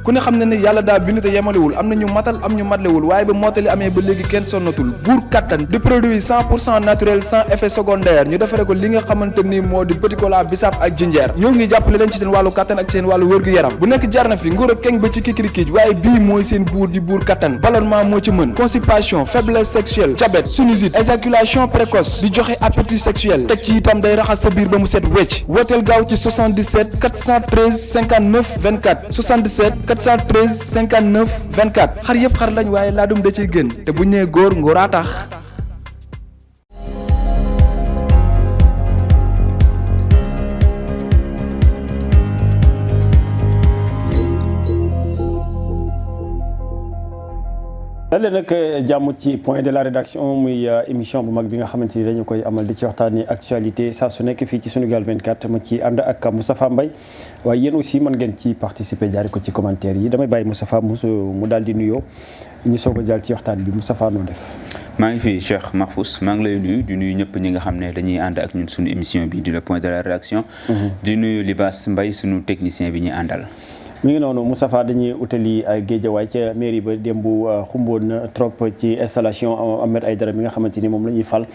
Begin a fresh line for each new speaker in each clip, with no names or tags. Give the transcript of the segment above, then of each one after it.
ku ne xam ne ne yàlla daa bind te yemalewul am na ñu matal am ñu matlewul waaye ba mottali amee ba léegi kenn sonnatul buur kattan di produit 100% naturel sans effet secondaire ñu defare ko li nga xamante ni moo di petit cola bisaab ak jinjeer ñoo ngi jàppale leen ci seen wàllu kattan ak seen wàllu wërgu yaram bu nekk jarna fi nguur ak keng ba ci kikirikiij waaye bii mooy seen buur di buur kattan ballonnement moo ci mën constipation faiblesse sexuelle diabète sinusite éjaculation précoce di joxe appétit sexuel teg ci itam day raxas sa biir ba mu set wecc wooteel gaaw ci 77 413 59 24 77 413 59 24 xar yëpp xar lañ waaye laadum da ciy gën te bu ñu nee góor ngóoraa tax.
dalee nag jàmm ci point de la rédaction muy émission bu mag bi nga xamante ni dañu koy amal di ci waxtaanee actualité saa su nekk fii ci Sunugal 24 ma ci ànd ak Moustapha Mbaye waaye yéen aussi mën ngeen ci participer jaari ko ci commentaire yi damay bàyyi Moustapha mu daal di nuyoo ñu soog a jàll ci waxtaan bi Moustapha noo def.
maa ngi fi Cheikh Mahfous maa ngi lay nuyu di nuyu ñëpp ñi nga xam ne dañuy ànd ak ñun suñu émission bi di le point de la rédaction. di nuyu Libaas Mbaye suñu technicien bi ñuy àndal.
mi ngi noonu Moustapha dañuy utali Géejawaay ca mairie ba démb xumboon na trop ci installation Ahmed Aïdara mi nga xamante ni moom la ñuy fal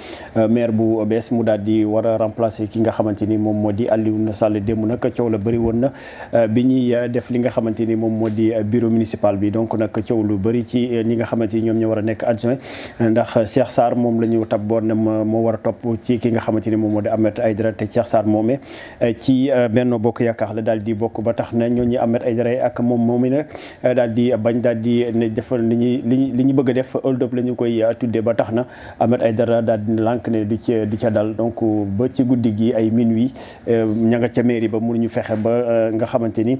maire bu bees mu daal di war a remplacer ki nga xamante ni moom moo di Alioune Sall démb nag coow la bëri woon na bi ñuy def li nga xamante ni moom moo di bureau municipal bi donc nag coow lu bëri ci ñi nga xamante ni ñoom ñoo war a nekk adjoint ndax Cheikh Sarr moom la ñu tabboon ne moo war a topp ci ki nga xamante ni moom moo di Ahmed Aïdara te Cheikh Sarr moomee ci Benno Bokk Yaakaar la daal di bokk ba tax na ñooñu Ahmed ak moom mi nag daal di bañ daal di ne defal li ñu bëgg a def hold up la ñu koy tuddee ba tax na Ahmed Aïdara daal di lànk ne du ca dal donc ba ci guddi gi ay minuit ña nga ca mairie ba mënuñu fexe ba nga xamante ni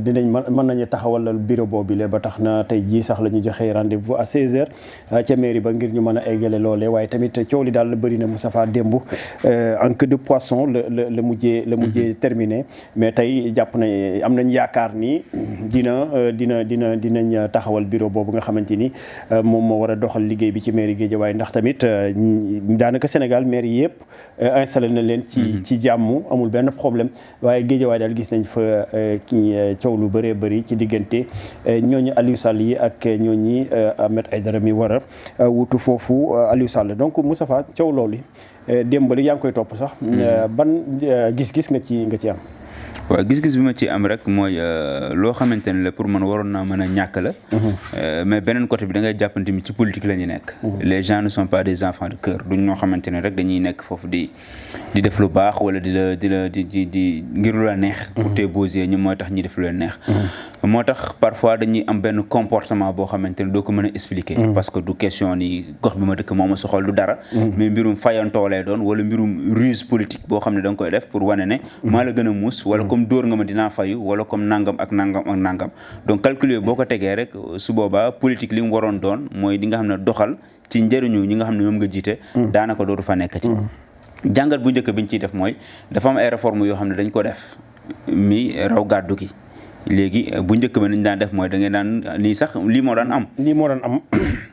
dinañ mën nañu taxawal bureau boobu ba tax na tey jii sax la ñu joxe rendez-vous à 16h ca mairie ba ngir ñu mën a eggale loolee waaye tamit coow li daal bëri na Moustapha démb en queue de poisson la mujjee terminé mais tey jàpp na am nañ yaakaar ni dinañ taxawal bureau boobu nga xamante ni moom moo war a doxal liggéey bi ci mairie Guédiawaye ndax tamit daanaka Sénégal mairie yëpp installé na leen ci jàmm amul benn problème waaye Guédiawaye daal gis nañ fa coow lu bëree bëri ci diggante ñooñu Aliou Sall yi ak ñooñi Ahmed Aïdara mi war a wutu foofu Aliou Sall donc Moustapha coow loolu démb yaa ngi koy topp sax ban gis-gis nga ci am.
waaw gis-gis bi ma ci am rek mooy loo xamante ne la pour man waroon naa mën a ñàkk la mais beneen côté bi da ngay jàppante ni ci politique la ñu nekk les gens ne sont pas des enfants de cœur duñ ñoo xamante ne rek dañuy nekk foofu di def lu baax wala di ngir lu la neex pour te bosé ñu mooy tax ñi def lu leen neex moo tax parfois dañuy am benn comportement boo xamante ne doo ko mën a expliquer parce que du question ni gox bi ma dëkk moo ma soxal du dara mais mbirum fayantoo lay doon wala mbirum ruse politique boo xam ne da nga koy def pour wane ne maa la gën a muus wala comme dóor nga ma dinaa fayu wala comme nangam ak nangam donc calculer boo ko tegee rek su boobaa politique li mu waroon doon mooy li nga xam ne doxal ci njëriñu ñi nga xam ne moom nga jiite daanaka dootu fa nekkati jàngat bu njëkk bi ñu ciy def mooy dafa am ay réformes yoo xam ne dañ ko def mi raw gàddu gi léegi bu njëkk ba nañ daan def mooy da ngeen daan lii sax lii moo daan am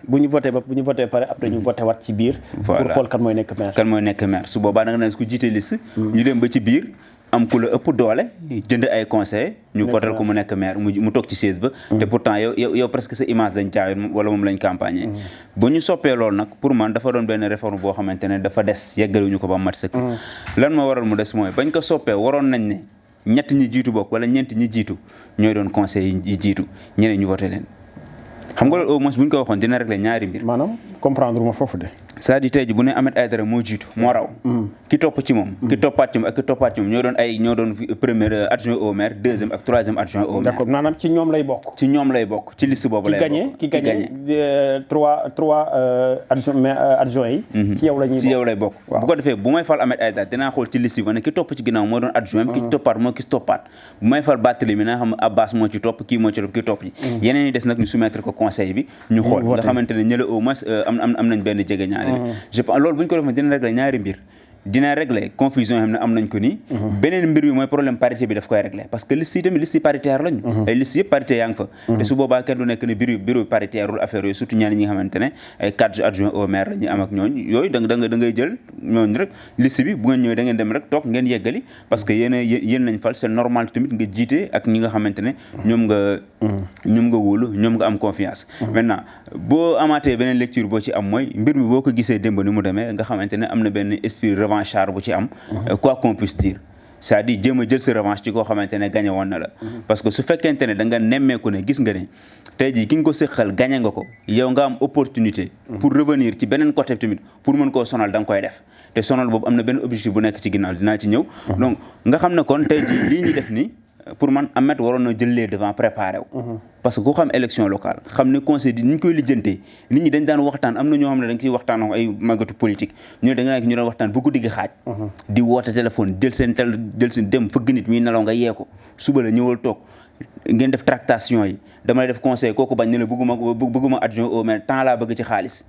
bu ñu voté pare après ñu voté waat ci biir pour xool kan mooy nekk maire su boobaa da nga naan ku jiite liste ñu dem ba ci biir am ku la ëpp doole jënd ay conseil ñu votal ko mu nekk maire mu toog ci siège ba te pourtant yow presque sa image lañ caayoon wala moom lañ campagne bu ñu soppee loolu nag pour man dafa doon benn réforme boo xamante ne dafa des yeggaluñu ko ba mat sëkk lan moo waral mu des mooy bañ ko soppee waroon nañ ne ñett ñi jiitu bokk wala ñeent ñi jiitu ñooy doon conseil yi jiitu ñeneen ñu voté leen xam nga loolu au moins bu ñu ko waxoon dina régler ñaari mbir
maanaam comprendre ma foofu de
c'est-à-dire tey ji bu ne Ahmed Aïdara moo jiitu moo raw ki topp ci moom ki toppaat ci moom ak ki toppaat ci moom ñoo doon premier adjoint au maire deuxième ak troisième adjoint au maire
d'accord maanaam ci ñoom lay bokk ci liste boobu lay bokk ki gagné trois adjoint yi ci yow lay bokk bu ko defee bu may fal Ahmed Aïdara dinaa xool ci liste bi ma ne ki topp ci ginnaaw moo doon adjoint ki toppaat moo ki toppaat bu may fal Barthélémy naa xam Abbas moo ci topp kii moo ci topp ki topp ci yeneen yi des nag ñu soumettre ko conseil bi ñu xool nga xamante ne ñëla au moins am nañ benn jege ñaari je pense loolu bu ñu ko defee dina régler ñaari mbir dina régler confusion yoo xam ne am nañ ko nii beneen mbir bi mooy problème parité bi daf koy régler parce que liste yi tamit liste yi paritaire lañu ay liste yëpp parité yaa ngi fa te su boobaa kenn du nekk ne bureau paritaire ul affaire yooyu surtout ñaan ñi nga xamante ne ay 4 adjoints au maire la ñuy am ak ñooñu yooyu da ngay jël ñooñu rek liste bi bu ngeen ñëwee da ngeen dem rek toog ngeen yeggali parce que yéen nañ fal c'est normal tamit nga jiite ak ñi nga xamante ne ñoom nga
ñoom nga wóolu ñoom nga am confiance. maintenant boo amaatee beneen lecture boo ci am mooy mbir mi boo ko gisee démb ni mu demee nga xamante ne am na benn esprit revanchard bu ci am. quoi qu'on puisse dire. c'est-à-dire jéem a jël sa revanche ci koo xamante ne gagné woon na la. parce que su fekkente ne da nga nemmeeku ne gis nga ne tey jii ki nga ko séqal gagné nga ko yow nga am opportunité. pour revenir ci beneen côté tamit pour mën koo sonal da nga koy def te sonal boobu am na benn objectif bu nekk ci ginnaaw dinaa ci ñëw. donc nga xam ne kon tey jii lii ñuy def nii pour man Ahmed waroon na jël les devant préparé wu. parce que ku xam élection locale xam ne conseil di ni ñu koy lijjantee nit ñi dañ daan waxtaan am na ñoo xam ne da nga ciy waxtaan ay magatu politique ñu ne da nga nekk ñu doon waxtaan bu guddi gi xaaj. di woote téléphone jël seen dem fëgg nit muy nelaw nga yee ko suba la ñëwal toog ngeen def tractation yi dama lay def conseil kooku bañ ne la bëgguma adjoint au maire temps laa bëgg ci xaalis.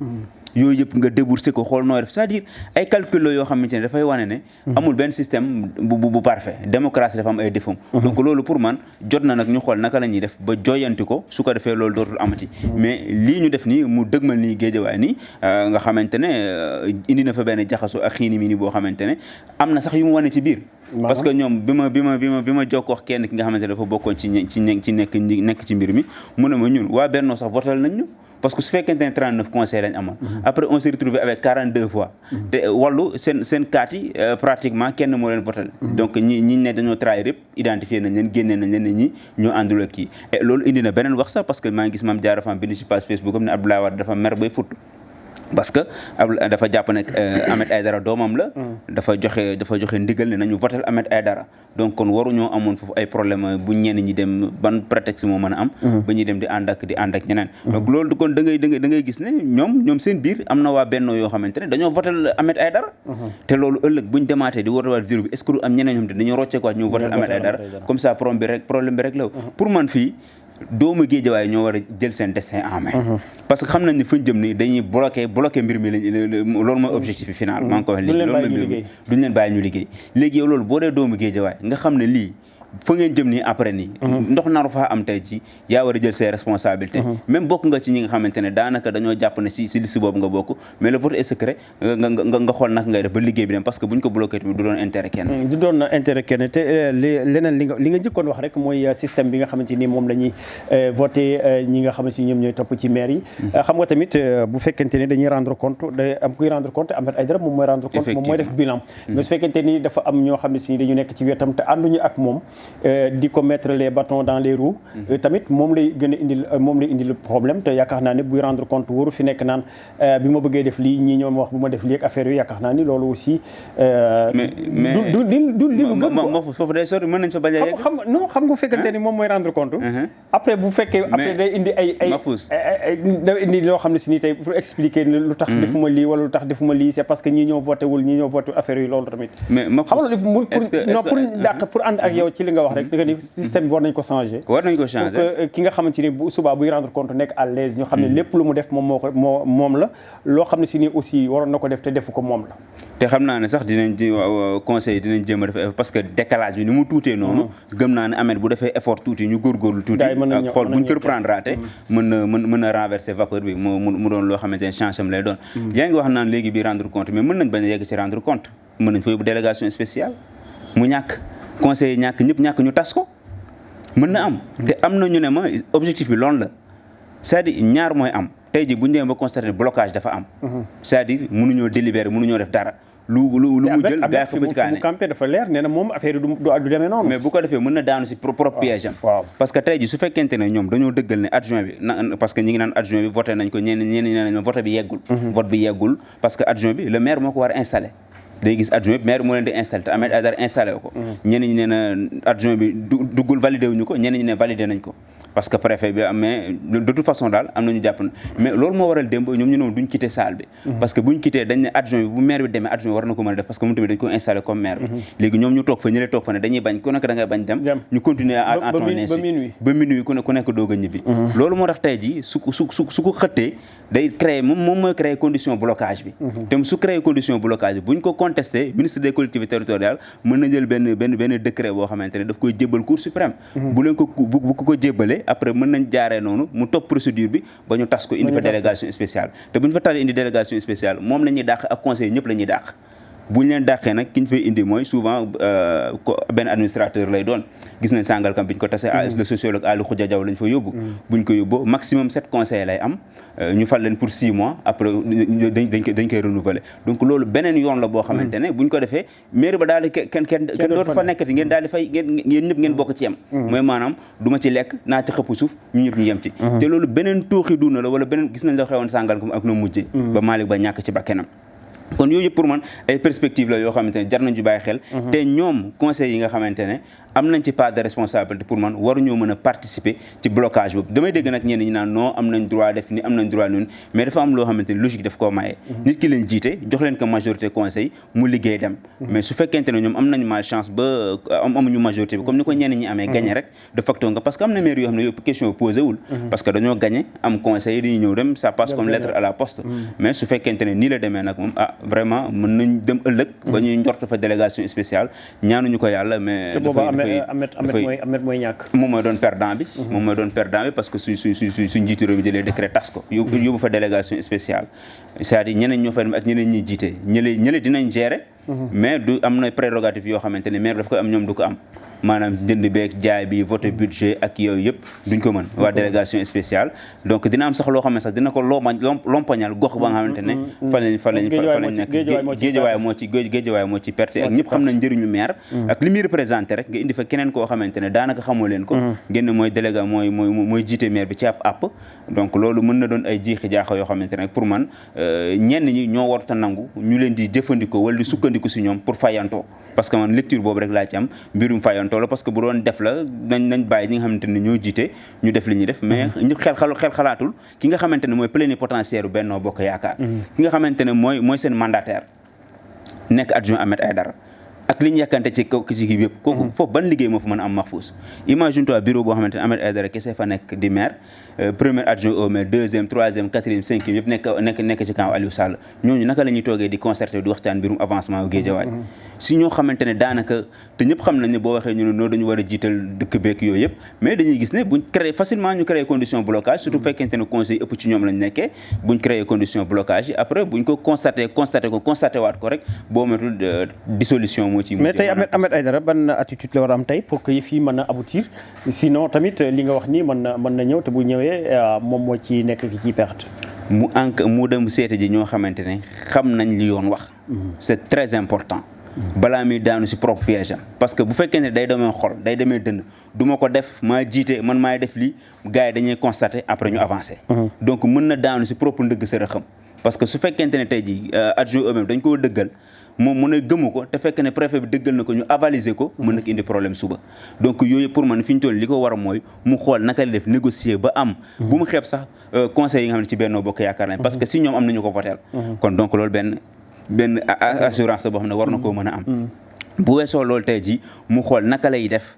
yooyu yëpp nga déboursé ko xool nooy def c'est-à-dire ay calcul la yoo xamante ne dafay wane ne amul benn système bu parfait démocratie dafa am ay défauts. donc loolu pour man jot na nag ñu xool naka la ñuy def ba joyanti ko su ko defee loolu dootul amati. mais lii ñu def nii mu dëgmal nii Géejawaay nii nga xamante ne indi na fa benn jaxasoo ak xiini mi ni boo xamante ne am na sax yu mu wane ci biir. parce que ñoom bi ma jokkoo wax kenn ki nga xamante ne dafa bokkoon ci nekk ci mbir mi mu ne ma ñun waa Benno sax votal nañ ñu. parce que su fekkente ne 39 conseils lañ amoon. après on s'est retrouvé avec 42 voix. te wàllu seen kaat yi pratiquement kenn moo leen votal. donc ñi ne dañoo trahir yëpp identifié nañ leen génnee nañ leen ne ñi ñoo àndul ak kii. et loolu indi na beneen wax sax parce que maa ngi gis Mame Diarra Fam bind ci page Facebook am ne Abdoulaye Wade dafa mer bay fut. parce que dafa jàpp ne Ahmed Aïdara doomam la. dafa joxe ndigal ne nañu votel Ahmed Aïdara donc kon waruñoo amoon foofu ay problème bu ñenn ñi dem ban prétexte moo mën a am. ba ñuy dem di ànd ak ñeneen. donc loolu kon da ngay gis ne ñoom seen biir am na waa Benno yoo xamante ne dañoo votel Ahmed Aïdara. te loolu ëllëg buñ demaatee di wootewaat vidéo bi est-ce que am ñeneen ñoo xam ne dañoo rocceekuwaat ñu votel Ahmed Aïdara comme ça problème bi rek la pour man fii. doomu Géejawaay ñoo war a jël seen destin en main. parce que xam nañ ne fuñ jëm ni dañuy bloqué mbir mi loolu mooy objectif bi final. maa ngi ko wax léegi loolu mooy mbir mi duñ leen bàyyi ñu liggéey. léegi yow loolu boo dee doomu Géejawaay nga xam ne lii fa ngeen jëm nii après nii. ndox naru faa am tey ci yaa war a jël ses responsabilités. même bokk nga ci ñi nga xamante ne daanaka dañoo jàpp ne si liste boobu nga bokk mais le vote est secret nga xool naka ngay def ba liggéey bi dem parce que buñ ko bloqué tamit du doon intérêt kenn. du doon intérêt kenn te leneen li nga njëkkoon wax rek mooy système bi nga xamante ni moom la ñuy voté ñi nga xamante ni ñoom ñooy topp ci maire yi. xam nga tamit bu fekkente ni dañuy rendre compte day am kuy rendre compte Ahmed Aïdara moom mooy rendre compte moom mooy def bilan. mais su fekkente ni dafa am ñoo xam ne si dañu nekk ci wetam te ànduñu ak moom di ko mettre les bâtons dans les roues. tamit moom lay gën a indil le problème te yaakaar naa ne buy rendre compte waru fi nekk naan bi ma bëggee def lii ñii ñoom wax bu ma def lii ak affaire yi yaakaar naa ni loolu aussi. mais du lu gëm foofu day sori mën nañ fa bañ a yegg. xam nga fekkante ni moom mooy rendre compte. après bu fekkee après day indi day indi loo xam ne si nii tey pour expliquer lu tax defuma lii wala lu tax defuma lii c'est parce que ñii ñoo voté wul ñii ñoo voté affaire yi loolu tamit. mais pour ànd ak yow ci li nga wax rek nga ni système bi war nañ ko changer. pour que ki nga xamante ni bu subaa buy rendre compte nekk à l'aise ñu xam ne lépp lu mu def moom la loo xam ne si ni aussi waroon na ko def te defu ko moom la. te xam naa ne sax dinañ conseil dinañ jéem a def parce que décalage bi ni mu tuutee noonu. gëm naa ne Ahmed bu defee effort tuuti ñu góorgóorlu tuuti. ak xool buñ ko reprendre ate mën na renverser vapeur bi mu doon loo xamante ne change am lay doon. yaa ngi wax naan léegi bi rendre compte mais mën nañ bañ a yegg ci rendre compte mën nañ fa yóbbu délégation spéciale mu ñàkk conseil ñàkk ñu tas ko mën na am te am na ñu ne ma objectif bi loolu la c'est-à-dire ñaar mooy am tey ji bu ñu demee ba constater blocage dafa am c'est-à-dire mënuñoo délibérer mënuñoo def dara lu mu jël gaa ko ci kaane campé dafa leer nee na moom affaire yi du demee noonu mais bu ko defee mën na daanu si propre piège am parce que tey ji su fekkente ne ñoom dañoo dëggal ne adjoint bi parce que ñi ngi naan adjoint bi voté nañ ko ñenn ñi nee nañ voté bi yeggul vote bi yeggul parce que adjoint bi le maire moo ko war a installé day gis adjoint bi maire moo leen di installé te Ahmed Aïdara installé ko ñenn ñi nee na adjoint bi duggul validé wuñu ko ñenn ñi ne validé nañ ko parce que préfet bi mais de toute façon daal am nañu jàpp na mais loolu moo waral démb ñoom ñu noonu duñ quitté salle bi parce que buñ quitté dañ ne adjoint bi bu maire bi demee adjoint war na ko mën a def parce que moom tamit dañ ko installé comme maire bi léegi ñoom ñu toog fa ñële toog fa ne dañuy bañ ku nekk da ngay bañ dem ñu continuer à ton ainsi ba minuit ku nekk doog a ñibbi loolu moo tax tey ji su ko xëttee day créer moom mooy créer condition blocage bi te su créer condition blocage bi buñ ko contesté ministre des collectivités territoriales mën na jël benn décret boo xamante ne daf koy jébbal cour suprême bu leen ko jébbalee après mën nañ jaaree noonu mu topp procédure bi ba ñu tas ko indi fa délégation spéciale te bu ñu fa talee indi délégation spéciale moom la ñuy dàq ak conseil ñëpp la ñuy dàq bu ñu leen dàqee nag ki ñu fay indi mooy souvent benn administrateur lay doon gis nañ Sangalkam bi ñu ko tasee le sociologue Ali Khoudia Diaw lañ fa yóbbu buñ ko yóbboo maximum 7 conseillers lay am ñu fal leen pour 6 mois après dañ koy renouveler donc loolu beneen yoon la boo xamante ne buñ ko defee mairie ba daal di kenn dootu fa nekkati ngeen daal di fay ngeen ñëpp ngeen bokk ci yem mooy maanaam du ma ci lekk naa ci xëpp suuf ñu ñëpp ñu yem ci te loolu beneen tooxi duuna la wala beneen gis nañ la xewoon Sangalkam ak no mujjee ba Malick Ba ñàkk ci bakkanam kon yooyu yëpp pour man ay perspectives la yoo xamante ne jar nañ ci bàyyi xel te ñoom conseils yi nga xamante ne am nañ ci part de responsabilité pour man waruñoo mën a participer ci blocage boobu damay dégg nag ñenn ñi naan non am nañ droit def ni am nañ droit noonu mais dafa am loo xamante ne logique daf koo maye nit ki leen jiite jox leen ko majorité conseil mu liggéey dem mais su fekkente ne ñoom am nañ malchance ba amuñu majorité bi comme ni ko ñenn ñi amee gagné rek de facto nga parce que am na maire yoo xam ne yëpp question posé wul parce que dañoo gagné am conseil dañuy ñëw dem ça passe comme lettre à la poste mais su fekkente ne nii la demee nag moom vraiment mën nañ dem ëllëg ba ñuy njort fa délégation spéciale ñaanuñu ko yàlla mais
Ahmed mooy ñàkk
moom mooy doon perdant bi moom mooy doon perdant bi parce que su njiitu réew mi jëlee décret tas ko yóbbu fa délégation spéciale c'est-à-dire ñeneen ñoo fa dem ak ñeneen ñi jiite ñële dinañ gérer mais du am na prérogative yoo xamante ne maire daf koy am ñoom du ko am maanaam jënd beeg jaay bi voté budget ak yooyu yëpp duñ ko mën waa délégation spéciale donc dina am sax loo xam ne sax dina ko lompañal gox ba nga xamante ne fa lañ nekk géejawaay moo ci perte ak ñëpp xam nañ njëriñu maire ak li muy représenté rek nga indi fa keneen koo xamante ne daanaka xamoo leen ko génn mooy délégué mooy jiite maire bi ci ab app donc loolu mën na doon ay jiixi jaaxa yoo xamante ne pour man ñenn ñi ñoo warta nangu ñu leen di jëfandikoo wala di sukkandiku si ñoom pour fayantoo parce que man lecture boobu rek laa ci am mbirum fayantoo la parce que bu doon def la nañ bàyyi ñi nga xamante ne ñoo jiite ñu def li ñuy def mais ñu xel xalaatul ki nga xamante ne mooy plénipotentiaire u Benno Bokk Yaakaar ki nga xamante ne mooy seen mandataire nekk adjoint Ahmed Aïdara ak li ñu yàkkante ci kii bi yëpp kooku foofu ban liggéey moo fa mën a am Mahfouz imagine toi bureau boo xamante ne Ahmed Aïdara kese fa nekk di maire premier adjoint au maire deuxième troisième quatrième cinquième yëpp nekk ci camp Aliou Sall ñooñu naka la ñuy toogee di concerté di waxtaan mbirum avancement wu Guédiawaye si ñoo xamante ne daanaka te ñëpp xam nañ ne boo waxee ñu ne noonu dañu war a jiital dëkk beek yooyu yëpp mais dañuy gis ne buñ créé facilement ñu créé condition blocage surtout fekkente ne conseil ëpp ci ñoom lañ nekkee buñ créé condition blocage yi après buñ ko constaté waat ko rek boo metul dissolution moo ci
mais tey Ahmed Aïdara ban attitude la war a am tey pour que yëf yi mën a aboutir sinon tamit li nga wax nii mën na ñëw te bu ñëwee moom moo ci nekk ki ciy perte
mu dem seete ji ñoo xamante ne xam nañ li yoon wax c'est très important balaa muy daanu si propre piège am parce que bu fekkee ne day demee xol day demee dënn du ma ko def maa jiite man maay def lii gars yi dañuy constater après ñu avancer donc mën na daanu si propre ndëgg sa rëxam parce que su fekkente ne tey ji adjoint eux-mêmes dañ koo dëggal moom mën a gëmu ko te fekk ne préfet bi dëggal na ko ñu avaliser ko mën na ko indi problème suba donc yooyu pour man fi ñu toll li ko war a mooy mu xool naka la def négocier ba am bu mu xeeb sax conseil yi nga xam ne ci Benno Bokk Yaakaar lañ parce que si ñoom am nañu ko voteel kon donc loolu benn assurance boo xam ne war na koo mën a am bu weesoo loolu tey ji mu xool naka lay def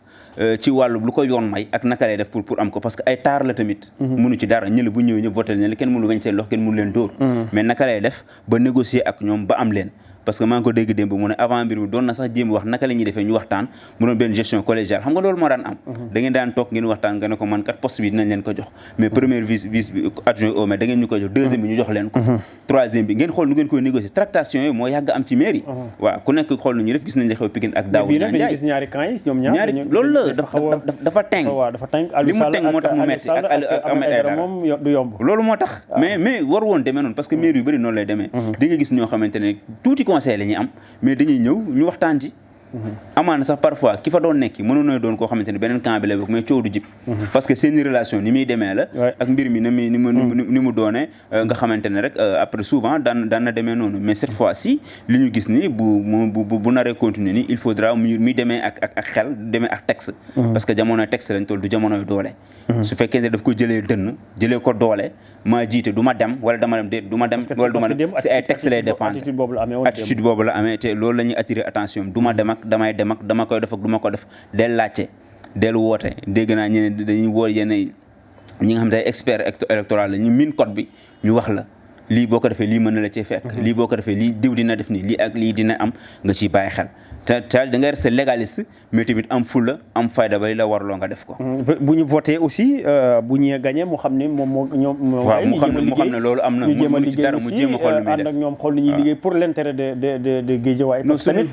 ci wàllu lu ko yoon may ak naka lay def pour am ko parce que ay taar la tamit mënu ci dara ñële bu ñëwee ñëpp voté leen kenn mënu weñ seen loxo kenn mënu leen dóor mais naka lay def ba négocier ak ñoom ba am leen parce que maa ngi ko dégg démb mu ne avant mbir mi doon na sax jéem wax naka la ñuy defee ñu waxtaan mu doon benn gestion collégiale xam nga loolu moo daan am da ngeen daan toog ngeen waxtaan nga ne ko man kat poste bi dinañ leen ko jox mais première vice bi adjoint au maire da ngeen ñu ko jox deuxième bi ñu jox leen ko troisième bi ngeen xool nu ngeen koy négocier tractation yooyu moo yàgg am ci mairie waaw ku nekk xool nu ñuy def gis nañ li xew Pikine ak Daouda Ndiaye ñaari loolu la dafa teng li mu teng moo tax mu metti ak Ahmed Aïdara loolu moo tax mais war woon demee noonu parce que mairie yu bëri noonu lay demee di nga gis ñoo xamante ne tuuti conseil la ñuy am mais dañuy ñëw ñu waxtaan ci amaana sax parfois ki fa doon nekki mënoon na doon koo xamante ne beneen camp bi la bokk mais coow du jib parce que seen relation ni muy demee la ak mbir mi ni mu doonee nga xamante ne rek après souvent daan na demee noonu mais cette fois ci li ñu gis ni bu naree continuer ni il faudra muy demee ak xel demee ak texte parce que jamonoy texte lañ toll du jamonoy doole su fekkee ne daf ko jëlee dënn jëlee ko doole maa jiite du ma dem wala dama dem déet du ma dem wala du ma dem si ay texte lay dépendre attitude boobu la amee te loolu la ñuy attirer attention du ma dem ak damay dem ak dama koy def ak du ma ko def del laajte del woote dégg naa ñeneen dañuy woo yenn ñi nga xam ne ay expert électoral la ñu min code bi ñu wax la lii boo ko defee lii mën na la cee fekk lii boo ko defee lii diw dina def nii lii ak lii dina am nga ciy bàyyi xel te da ngay rester légaliste mais tamit am fulla am fayda ba li la warloo nga def ko.
bu ñu voté aussi bu ñu gagné mu xam ne moom moo ñoom.
waaw mu xam ne loolu am na
ñu jéem a
ci dara mu jéem a xool lu muy def
ànd ak ñoom xool li ñuy liggéey pour l'intérêt de Guédiawaye. parce que tamit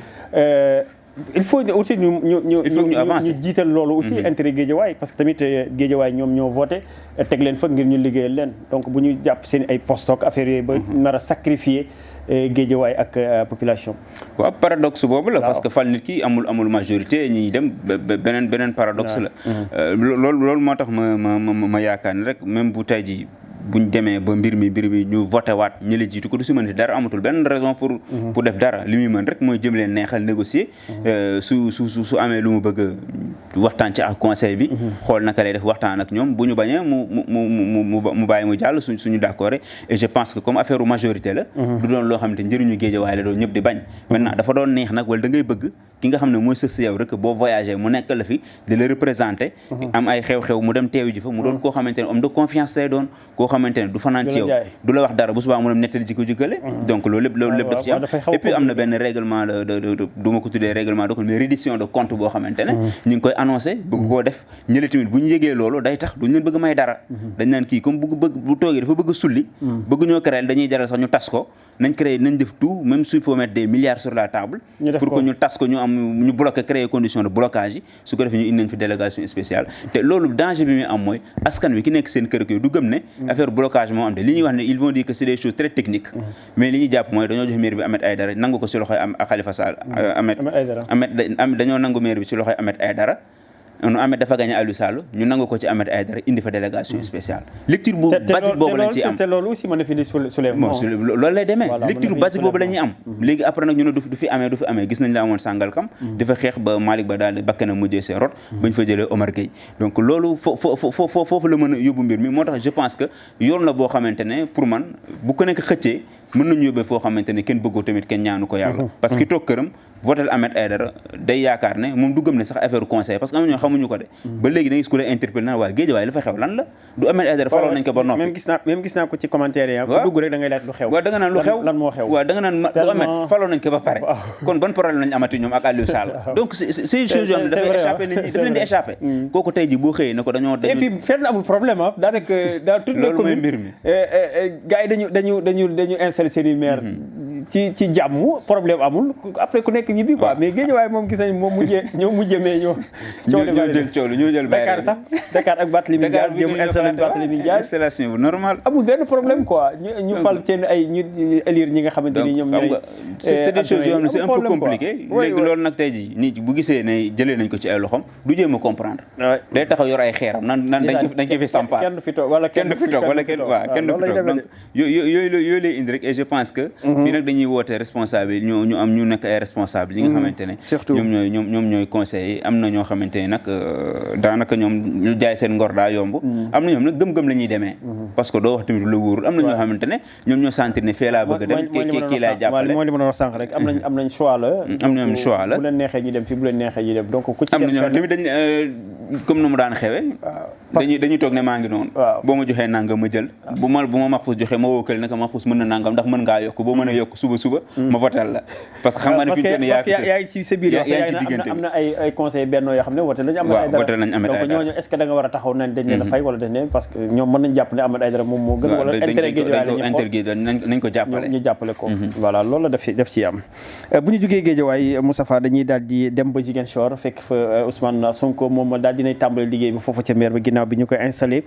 il faut aussi ñu avancer ñu jiital loolu aussi intérêt Guédiawaye parce que tamit Guédiawaye ñoom ñoo voté teg leen fa ngir ñu liggéeyal leen donc bu ñu jàpp seen ay postoc affaire yooyu ba nar a sacrifier Guédiawaye ak population.
waaw paradoxe boobu la parce que fal nit ki amul majorité ñi dem beneen paradoxe la. loolu moo tax ma yaakaar ni rek même bu tey ji buñ demee ba mbir mi ñu voté waat ñi la jiitu ko du si mën dara amatul benn raison pour def dara li muy mën rek mooy jëm leen neexal négocier su amee lu mu bëgg waxtaan ci ak conseil bi xool naka lay def waxtaan ak ñoom bu ñu bañee mu bàyyi mu jàll suñu d'accord et je pense que comme affaire majorité la du doon loo xamante njëriñu Guédiawaye la doon ñëpp di bañ maintenant dafa doon neex nag wala da ngay bëgg ki nga xam ne mooy sës si yow rek boo voyagé mu nekk la fi di la représenté am ay xew-xew mu dem teewu ji fa mu doon koo xamante ne homme de confiance lay doon koo xamante ne du fanaan ci yow du la wax dara bu subaa mu dem nettali jikko jikkale donc loolu lépp daf ci am et puis am na benn règlement du ma ko tuddee règlement de compte mais reddition de compte boo xamante ne ñu ngi koy annoncé bëgg koo def ñële tamit bu ñu yëgee loolu day tax duñ leen bëgg may dara dañ naan kii comme bu toogee dafa bëgg sulli bëgg ñoo créer dañuy jaral sax ñu tas ko nañ créer nañ def tout même s'il faut mettre des milliards sur la table pour que ñu tas ko ñu bloquer créer condition de blocage yi su ko defee ñu indi nañ fi délégation spéciale te loolu danger bi muy am mooy askan wi ki nekk seen kër du gëm ne affaire blocage moo am te li ñuy wax ne ils vont dire que c'est des choses très techniques mais li ñuy jàpp mooy dañoo jox maire bi Ahmed Aïdara nangu ko ci loxoy Khalifa Sall dañoo nangu maire bi ci loxoy Ahmed Aïdara Ahmed dafa gagné Aliou Sall ñu nangu ko ci Ahmed Aïdara indi fa délégation spéciale lecture bu basique boobu lañ ci am
te loolu aussi mën na fi di soulèvement
loolu lay demee lecture basique boobu la ñuy am léegi après nag ñu ne du fi amee gis nañ la amoon Sangalkam dafa xeex ba Malick Ba daal di bakkana mujjee see rot bañ fa jëlee Omar Gueye donc loolu foofu la mën a yóbbu mbir mi moo tax je pense que yoon la boo xamante ne pour man bu ko nekk xëccee mën nañu yóbbee foo xamante ne kenn bëggoo tamit kenn ñaanu ko yàlla parce que toog këram votel Ahmed Aïdara day yaakaar ne moom du gëm ne sax affaire conseil parce que am na ñoo xamuñu ko de ba léegi da ngay gis ku lay interpellé na waa Guédiawaye li fa xew lan la du Ahmed Aïdara faloon nañ ko ba noppi
même gis naa ko ci commentaire yi ku dugg rek da ngay laaj lu xew
waaw da nga naan lu xew
lan moo xew
waaw da nga naan du Ahmed faloon nañ ko ba pare kon ban problème lañ amati ñoom ak Aliou Sall donc c'est une chose yoo xam ne dafay échappé nit ñi daf leen di échappé kooku tey ji boo xëyee ne ko dañoo
et puis fenn amul problème ah daanaka dans toute la commune
mbir mi
gars yi dañu installé seen maire ci jàmm problème amul après ku nekk ñibbi quoi mais Guédiawaye moom gis nañ moom mujjee mais ñoo jël Dakar sax Dakar ak Barthélémy Dias jëm installé Barthélémy Dias
installation bu normal
amul benn problème quoi ñu fal seen ay ñu élire ñi nga xamante ni ñoom ñooy
c'est des choses yoo xam ne c'est un peu compliqué léegi loolu nag tey ji nit bu gisee ne jëlee nañ ko ci ay loxom du jéem a comprendre day taxaw yor ay xeeram nan dañ ko fi sampaar
kenn du fi toog wala kenn du fi toog
donc yooyu lay indi rek et je pense que fii nag dañuy woote responsable yi ñu nekk ay responsable yi nga xamante ne ñoom ñooy conseillers am na ñoo xamante ne nag daanaka ñoom ñu jaay seen ngor daa yomb am na ñoom nag gëm-gëm la ñuy demee parce que doo wax tamit lu wóorul am na ñoo xamante ne ñoom ñoo sentir ne fee laa bëgg a dem kii laay jàppale
mooy li ma doon wax sànq rek am nañ choix la
am na ñoom choix la
bu leen neexee ñu dem fii bu leen neexee ñu dem donc ku ci
am na ñoo tamit dañ comme na mu daan xewee dañuy toog ne maa ngi noonu boo ma joxee nangam ma jël bu ma Mahfouz joxee ma wookal naka Mahfouz mën na nangam ndax mën ngaa yokk boo mën a yokk suba ma votel la parce que xam nga ne fi ñu toll
yaa ngi ci sa biir am na ay conseil bennoo yoo xam ne wote nañu Ahmed Aïdara donc ñooñu est-ce que da nga war a taxaw nañ dañ leen a fay wala dañ leen parce que ñoom mën nañ jàpp ne Ahmed Aïdara moom moo gën wala intérêt Guédiawaye
nañ ko jàppale
ñu jàppale ko voilà loolu la def ci am bu ñu jógee Guédiawaye Moustapha dañuy daal di dem ba Ziguinchor fekk fa Ousmane Sonko moom daal dinay tàmbale liggéey bi foofu ca maire ba ginnaaw bi ñu koy installé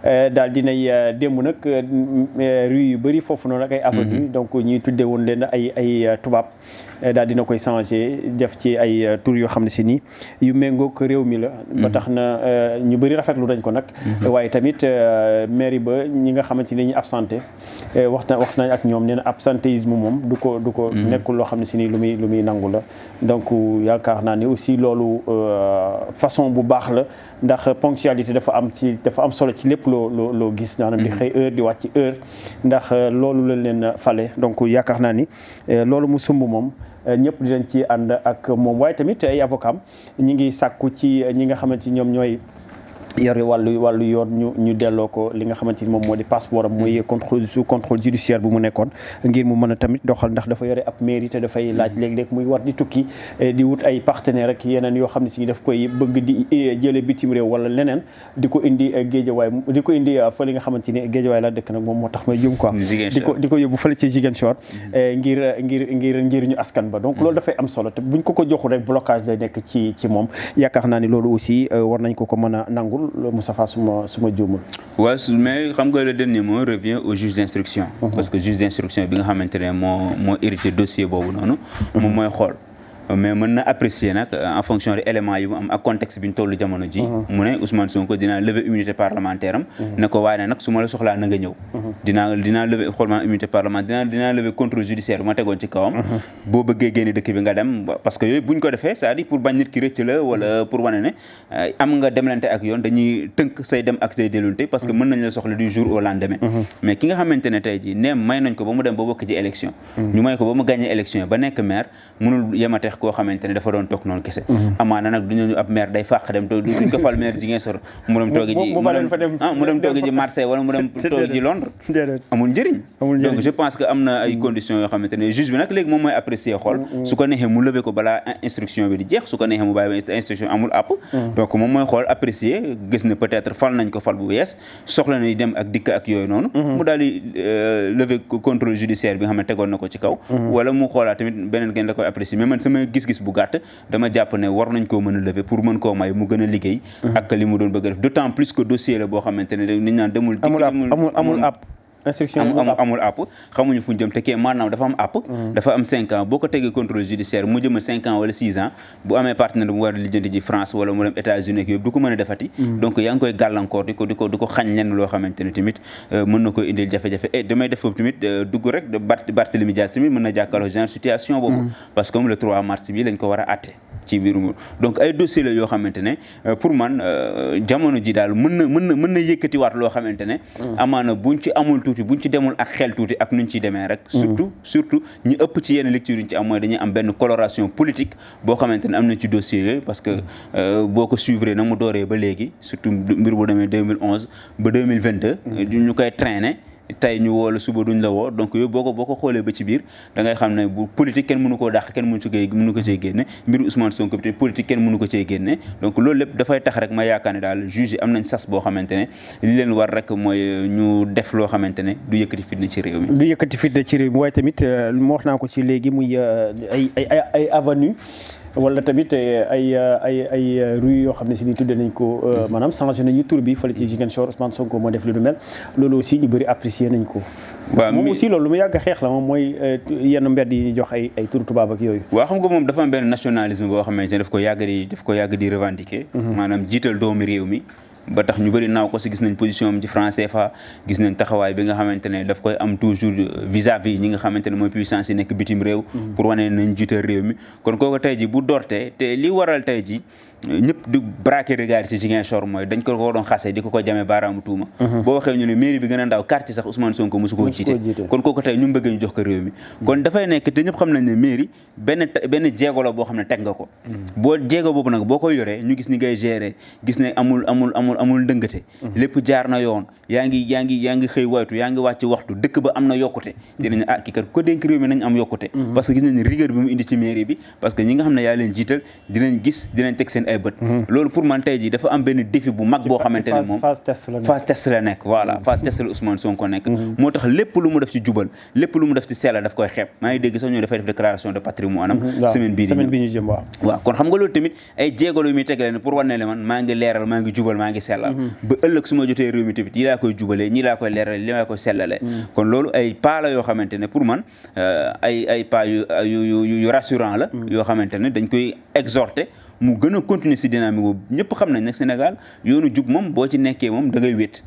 daal dinay démb nag rue yu bëri foofu noonu ak ay avenue donc ñuy tuddee woon leen ay tubaab daal dina koy changé def ci ay tur yoo xam ne si nii yu méngoog réew mi la ba tax na ñu bëri rafetlu dañ ko nag waaye tamit mairie ba ñi nga xamante ni ñu absenté wax nañ ak ñoom nee na absentéisme moom du ko nekkul loo xam ne si nii lu muy nangu la donc yaakaar naa ne aussi loolu façon bu baax la ndax ponctualité dafa am solo ci lépp loo gis maanaam di xëy heure di wàcc heure ndax loolu lañ leen fale donc yaakaar naa ni loolu mu sumb moom ñëpp dinañ ci ànd ak moom waaye tamit ay avocat ñi ngi sàkku ci ñi nga xamante ñoom ñooy yore wàllu yoon ñu delloo ko li nga xamante ni moom moo di passeport am mooy sous contrôle judiciaire bu mu nekkoon ngir mu mën a tamit doxal ndax dafa yore ab mairie te dafay laaj léeg-léeg muy war di tukki di wut ay partenaire ak yeneen yoo xam ne si daf koy bëgg di jëlee bitim réew wala leneen di ko indi Géejawaay di ko indi fa li nga xamante ni Géejawaay la dëkk nag moom moo tax may jum quoi di ko yóbbu fële ci Ziguinchor ngir ñu askan ba donc loolu dafay am solo te buñ ko joxul rek blocage lay nekk ci moom yaakaar naa ni loolu aussi war nañ ko mën a nangul Moustapha suma juumul.
waaw mais xam nga le dernier mot revient au juge d'instruction. parce que juge d'instruction bi nga xamante ne moo hérité dossier boobu noonu. moom mooy xool. mais mën na apprécier nag en fonction des éléments yi mu am ak contexte bi ñu toll jamono ji mu ne Ousmane Sonko dinaa lever immunité parlementaire am ne ko waaye nag su ma la soxlaa na nga ñëw dinaa lever xolma immunité parlementaire dinaa lever contrôle judiciaire bi ma tegoon ci kawam boo bëggee génne dëkk bi nga dem parce que yooyu buñ ko defee c'est-à-dire pour bañ nit ki rëcc la wala pour wane ne am nga demlante ak yoon dañuy tënk say dem ak say delunte parce que mën nañ la soxla du jour au lendemain mais ki nga xamante ne tey ji neem may nañ ko ba mu dem ba bokk ci élection ñu may ko ba mu gagné élection ba nekk maire mënul yemateex koo xamante ne dafa doon toog noonu kese amaana nag duñu ab maire day fàq dem to duñ ko fal maire Ziguinchor mu dem toogi ji Marseille wala mu dem toogi ji Londres amul njëriñ donc je pense que am na ay conditions yoo xamante ne juge bi nag léegi moom mooy apprécier xool su ko neexee mu lever ko balaa instruction bi di jeex su ko neexee mu bàyyi ba instruction amul àpp donc moom mooy xool apprécier gis ne peut-être fal nañ ko fal bu yees soxla na dem ak dikk ak yooyu noonu mu daal di lever contrôle judiciaire bi nga xam ne tegoon na ko ci kaw wala mu xoolaa tamit beneen gën la koy apprécier mais man sama gis-gis bu gàtt dama jàpp ne war nañ koo mën a lever pour mën koo may mu gën a liggéey ak li mu doon bëgg a def d'autant plus que dossier la boo xamante ne dañ naan demul
amul app instruction
amul app xamuñu fu ñu jëm te kee maanaam dafa am app dafa am 5 ans boo ko tegee contrôle judiciaire mu jëma 5 ans wala 6 ans bu amee partenaire bu war a lijjanti ji France wala mu dem États-Unis ak yooyu du ko mën a defati donc yaa ngi koy gàllankoor di ko xañ lenn loo xamante ne tamit mën na koy indil jafe-jafe et damay def foofu tamit dugg rek Barthélémy Dias tamit mën na jàkkaarloo genre situation boobu parce que comme le 3 mars bi lañ ko war a atte ci biir donc ay dossiers la yoo xamante ne pour man jamono ji daal mën na yëkkatiwaat loo xamante ne amaana buñ ci amul tuuti buñ ci demul ak xel tuuti ak nuñ ciy demee rek surtout ñi ëpp ci yenn lecture yi ñu ci am mooy dañuy am benn coloration politique boo xamante ne am na ci dossier yooyu parce que boo ko suivre na mu dooree ba léegi surtout mbir bu demee 2011 ba 2022 ñu koy traîner tey ñu woo la suba duñ la woo donc yooyu boo ko xoolee ba ci biir da ngay xam ne bu politique kenn mënu koo dàq kenn mënu ko cee génne mbiru Ousmane Sonko bi politique kenn mënu ko cee génne donc loolu lépp dafay tax rek ma yaakaar ne daal juge yi am nañ sas boo xamante ne li leen war rek mooy ñu def loo xamante ne du yëkkati fitna ci réew mi
waaye tamit moo wax naa ko ci léegi muy ay avenue wala tamit ay rue yoo xam ne si ni tudde nañ ko maanaam changé nañu tur bi fële ci Ziguinchor Ousmane Sonko moo def lu du mel loolu aussi ñu bëri apprécier nañ ko waaw moom aussi loolu lu mu yàgg a xeex la moom mooy yenn mbedd yi ñu jox ay tur tubaab ak yooyu
waaw xam nga moom dafa am benn nationalisme boo xamante ne daf ko yàgg di revendiquer maanaam jiital doomu réew mi ba tax ñu bëri naaw ko si gis nañ position am ci franc CFA gis nañ taxawaay bi nga xamante ne daf koy am toujours vis-à-vis ñi nga xamante ne mooy puissance yi nekk bitim réew pour wane nañ jiital réew mi kon kooku tey ji bu doortee te li waral tey ji ñëpp di braquer regard ci Ziguinchor mooy dañ ko doon xase di ko jamee baaraamu tuuma boo waxee ñu ne mairie bi gën a ndaw quartier sax Ousmane Sonko mosu koo jiite kon kooku tey ñu bëgg ñu jox ko réew mi kon dafay nekk te ñëpp xam nañ ne mairie benn jéego la boo xam ne teg nga ko boo jéego boobu nag boo koy yoree ñu gis ni ngay gérer gis ne amul ndëngate lépp jaar na yoon yaa ngi xëy waytu yaa ngi wàcc waxtu dëkk ba am na yokkute dinañ kii kat ko dénk réew mi nañ am yokkute parce que gis nañ rigueur bi mu indi ci mairie bi parce que ñi nga xam ne yaa leen jiital dinañ teg seen ay bët loolu pour man tey jii dafa am benn défi bu mag boo xamante ne moom phase test la nekk voilà phase test la Ousmane Sonko nekk moo tax lépp lu mu def ci jubal lépp lu mu def ci sella daf koy xeeb maa ngi dégg sax ñoo dafay def déclaration de patrimoine am semaine bii ñu jëm waaw kon xam nga loolu tamit ay jéegalu yu muy tegle ne pour wane ne man maa ngi leeral maa ngi jubal maa ngi sellal ba ëllëg su ma jotee réew mi tamit yi laa koy jubalee ñii laa koy leeral li laa koy sellalee kon loolu ay pas la yoo xamante ne pour man ay pas yu rassurant la yoo xamante ne dañ koy exhorter mu gën a continuer si dynamique boobu ñëpp xam nañ nag Sénégal yoonu jub moom boo ci nekkee moom da ngay wét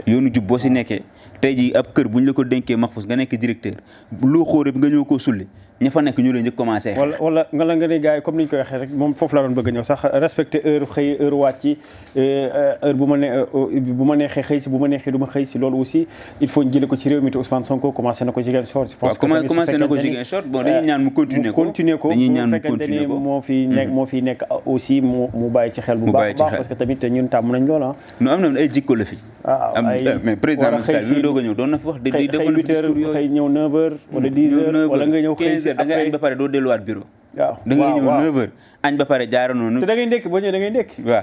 yoonu jub boo si nekkee tey jii ab kër bu ñu la ko dénkee Mahfouz nga nekk directeur loo xóore bi nga ñëw koo sulli ña fa nekk ñu la njëkk commencé
wala nga ne gars yi comme ni ñu koy waxee rek moom foofu laa doon bëgg a ñëw sax respecter heure xëy heure wàcc heure bu ma neexee xëy si bu ma neexee du ma xëy si loolu aussi il faut ñu jëlee ko ci réew mi te Ousmane Sonko commencé na ko Ziguinchor. je pense que
commencé na ko Ziguinchor bon dañuy ñaan mu continuer ko
dañuy ñaan mu continuer ko moo fi nekk aussi mu bàyyi ci xel bu baax parce que tamit ñun tàmm nañ loolu
nu am na ay jikko la fi mais président Macky Sall mi doog a ñëw doon na fi wax
xëy 8 heures xëy ñëw 9 heures wala 10 heures wala nga ñëw xëy
da ngay añ ba pare doo delluwaat bureau
waaw
da ngay ñëw 9 heures añ ba pare jaara noonu
te da ngay ndékki boo ñëwee da ngay ndékki
waaw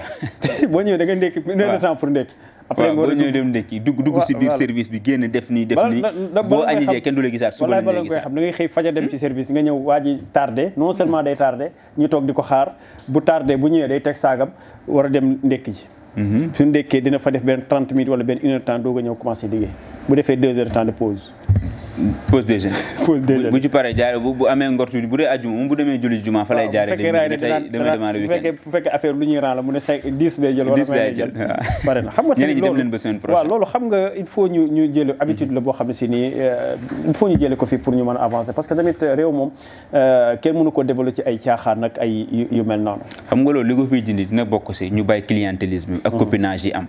boo ñëwee da ngay ndékki 1 heure de temps pour ndékki
après boo ñëwee dem ndékki dugg si biir service bi génn def nii boo añi jee kenn du la gisaat suba la
koy xam da ngay xëy fajar dem ci service nga ñëw waa ji tardé non seulement day tardé ñu toog di ko xaar bu tardé bu ñëwee day teg saagam war a dem ndékki ji suñu ndékkee dina fa def benn 30 minutes wala benn 1 heure de temps doog a ñëw commencé liggéey bu defee 2 heures de temps de pause
bu ci paree jaare bu amee ngortu bu dee ajjuma moom bu demee julli juma fa lay jaare
bu fekkee affaire lu ñuy ran la mu ne 10 lay jël wala jël bare na xam nga
ñeneen ñi dem leen ba semaine prochaine
waaw loolu xam nga il faut ñu jël habitude la boo xam ne si nii il faut ñu jële ko fii pour ñu mën a avancer parce que tamit réew moom kenn mënu ko développer ci ay caaxaan nag ay yu mel noonu
xam nga loolu li ko fiy dindi dina bokk si ñu bàyyi clientélisme ak copinage yi am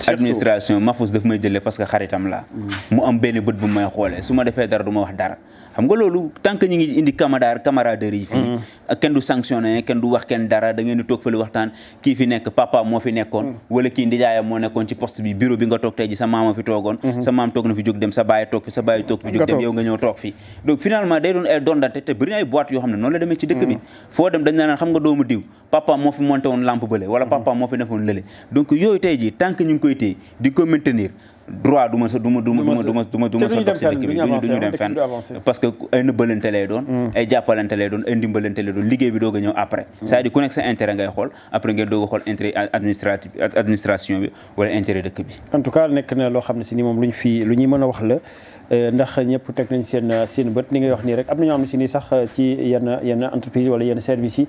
administration Mahfouz daf may jëlee parce que xaritam la mu am benn bët bu may xoolee su ma defee dara du ma wax dara xam nga loolu tant que ñu ngi indi camaraderie yi fii kenn du sanctionné kenn du wax kenn dara da ngeen di toog fële waxtaan kii fi nekk papa moo fi nekkoon wala kii ndijaayam moo nekkoon ci poste bi bureau bi nga toog tey ji sa maama fi toogoon sa maam toog na fi jóg dem sa baay toog fi sa baay toog fi jóg dem yow nga ñëw toog fi donc finalement day doon ay dondante te bëri na ay boîte yoo xam ne noonu la demee ci dëkk bi foo dem dañ naan xam nga doomu diw papa moo fi monté woon lampe bële wala papa moo fi defoon lële donc yooyu tey ji tant que ñu ngi koy téye di ko maintenir droit du ma sa dox si dëkk bi duñu dem fenn parce que ay nëbbalante lay doon ay jàppalante lay doon ay ndimbalante lay doon liggéey bi doog a ñëw après c'est-à-dire ku nekk sa intérêt ngay xool après ngeen doog a xool intérêt administration bi wala intérêt dëkk bi
en tout cas nekk na loo xam ne si ni moom lu ñuy mën a wax la ndax ñëpp teg nañ seen bët li ngay wax nii rek am na ñoo xam ne si nii sax ci yenn entreprise wala yenn service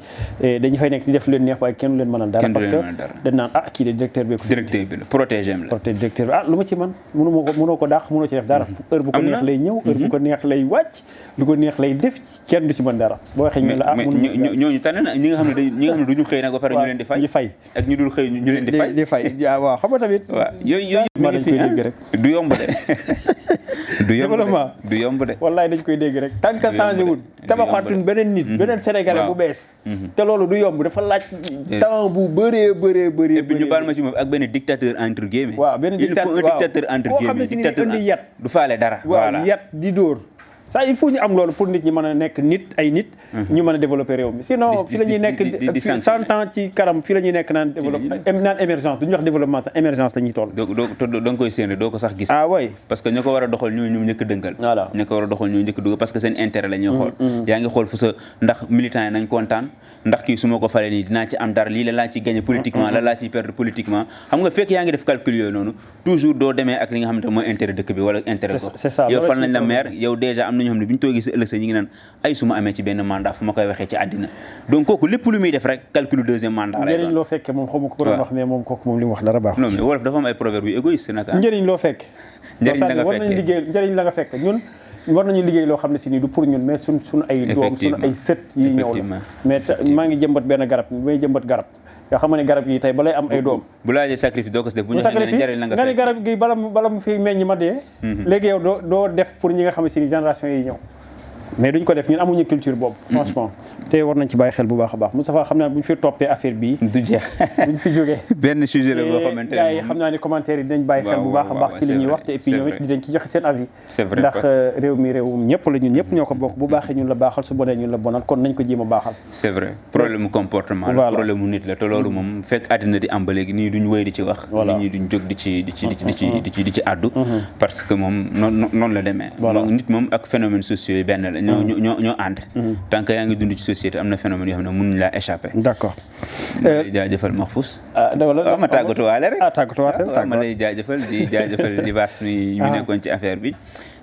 yi dañu fay nekk di def leen neex waaye kenn du leen mën a dara parce que dañ naan kii de directeur bi
la protégé la
directeur bi lu ma ci man mënoo ko dàq mënoo ci def dara heure bu ko neex lay ñëw heure bu ko neex lay wàcc lu ko neex lay def kenn du ci mën dara boo waxee ñu la
ñooñu tànn na ñi nga xam ne duñu xëy nag ba pare ñu leen di fay ak ñu dul xëy ñu leen di fay
waaw xam nga tamit
waaw yooyu dañ koy dégg rek du yomb du yomb de
wallaay dañ koy dégg rek tant que changé wul tabaxaatuñ beneen nit beneen sénégalais bu bees te loolu du yomb dafa laaj temps bu bëree
et puis ñu baal ma ci moom ak benn dictateur entre guillemets
waaw benn
dictateur entre guillemets
dictateur indi yat
du faale dara
waaw yat di dóor ça il faut ñu am loolu pour nit ñi mën a nekk ay nit ñu mën a développer réew mi sinon fi la ñuy nekk 100 ans ci kanam fi la ñuy nekk naan émergence duñu wax développement sax émergence la ñuy toll
da nga koy séen doo ko sax gis
oui
parce que ñoo ko war a doxal ñu njëkk dënkal
voilà
ñoo ko war a doxal ñu njëkk dugal parce que seen intérêt la ñuy xool yaa ngi xool fu sa ndax militant yi nañ kontaan ndax kii su ma ko falee nii dinaa ci am dara lii la laa ci gagné politiquement la laa ciy perdre politiquement xam nga fekk yaa ngi def calcul yooyu noonu toujours doo demee ak li nga xamante mooy intérêt dëkk bi wala intérêt ko yow fal nañ la maire yow déjà am na ñoo xam ne bi ñu toogee si ëllëg sa ñi ngi naan ay su ma amee ci benn mandat fu ma koy waxee ci àddina donc kooku lépp lu muy def rek calcul deuxième mandat lay doon
njëriñ loo fekke moom xamu ko doon wax mais moom kooku moom li mu wax dara baax
non mais wolof dafa am ay proverbe yu égoïste nag
njëriñ loo fekk njëriñ la nga fekk ñun war nañu liggéey loo xam ne si nii du pour ñun mais suñ ay doom suñu ay sët yi ñëw la mais maa ngi jëmbat benn garab may jëmbat garab yoo xam ne garab yi tey balay am ay doom
bu laajee sacrifice doo ko def bu ñu njëriñ la nga
ne garab gi bala mu fi meññ ma dee léegi yow doo def pour ñi nga xam ne si ni génération yi ñëw mais duñ ko def ñun amuñu culture boobu franchement te war nañ ci bàyyi xel bu baax a baax Moustapha xam naa bu ñu fi toppee affaire bii
du jeex
duñ si jógee
benn sujet la boo xamante ne
gars yi xam naa ni commentaire yi dinañ bàyyi xel bu baax a baax ci li ñuy wax te et puis ñoom it dinañ ci joxe seen avis ndax réew mi réewum ñëpp la ñun ñëpp ñoo ko bokk bu baaxee ñun la baaxal su bonee ñun la bonal kon nañ ko jéem a baaxal
c'est vrai problème mu comportement la problème mu nit la te loolu moom fekk àddina di am ba léegi nii duñ wéy di ci wax nit ñi duñ jóg di ci àddu parce que moom noonu la demee nit moom ak phénomène sociaux yi benn la ñoo ànd tant que yaa ngi dund ci société am na phénomène yoo xam ne mënuñ laa échappé
d'accord
jaajëfal Mahfouz ma tàggatoo waale rek ma lay jaajëfal di jaajëfal Libaas mi nekkoon ci affaire bi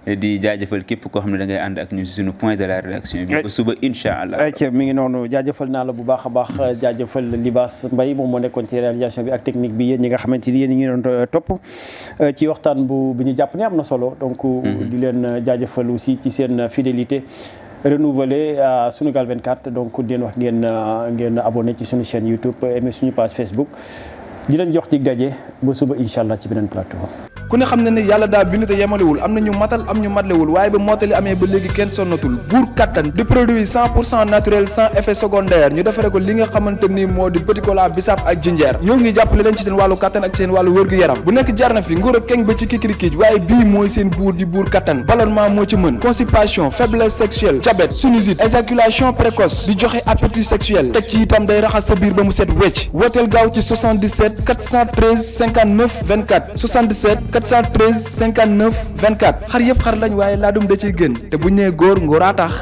di jaajëfal képp koo xam ne da ngay ànd ak ñun si suñu point de la rédaction bi ba suba incha allah
mi ngi noonu jaajëfal naa la bu baax a baax jaajëfal Libaas Mbaye moom moo nekkoon ci réalisation bi ak technique bi yéen ñi nga xamante ni yéen ñi ngi doon topp ci waxtaan bu ñu jàpp ne am na solo donc di leen jaajëfal aussi ci seen fidélité renouveler Sunugal 24 donc di leen wax ngeen abonné ci suñu chaîne YouTube aimé suñu page Facebook di leen jox dig daje ba suba incha allah ci beneen plateau.
ku ne xam ne ne yàlla daa bind te yemalewul am na ñu matal am ñu matlewul waaye ba mottali amee ba léegi kenn sonnatul buur kattan di produit 100% naturel sans effet secondaire ñu defare ko li nga xamante ni moo di petit cola bisaab ak jinjeer ñoo ngi jàppale leen ci seen wàllu kattan ak seen wàllu wërgu-yaram bu nekk jarna fi nguur ak keng ba ci kikirikiij waaye bii mooy seen buur di buur kattan ballonnement moo ci mën constipation faiblesse sexuelle diabète sinusite éjaculation précoce di joxe appétit sexuel teg ci itam day raxas sa biir ba mu set wecc wooteel gaaw ci 77 413 59 24 77 413 59 24 xar yëpp xar lañ waaye laadum da ciy gën te bu ñu nee góor ngóoraa tax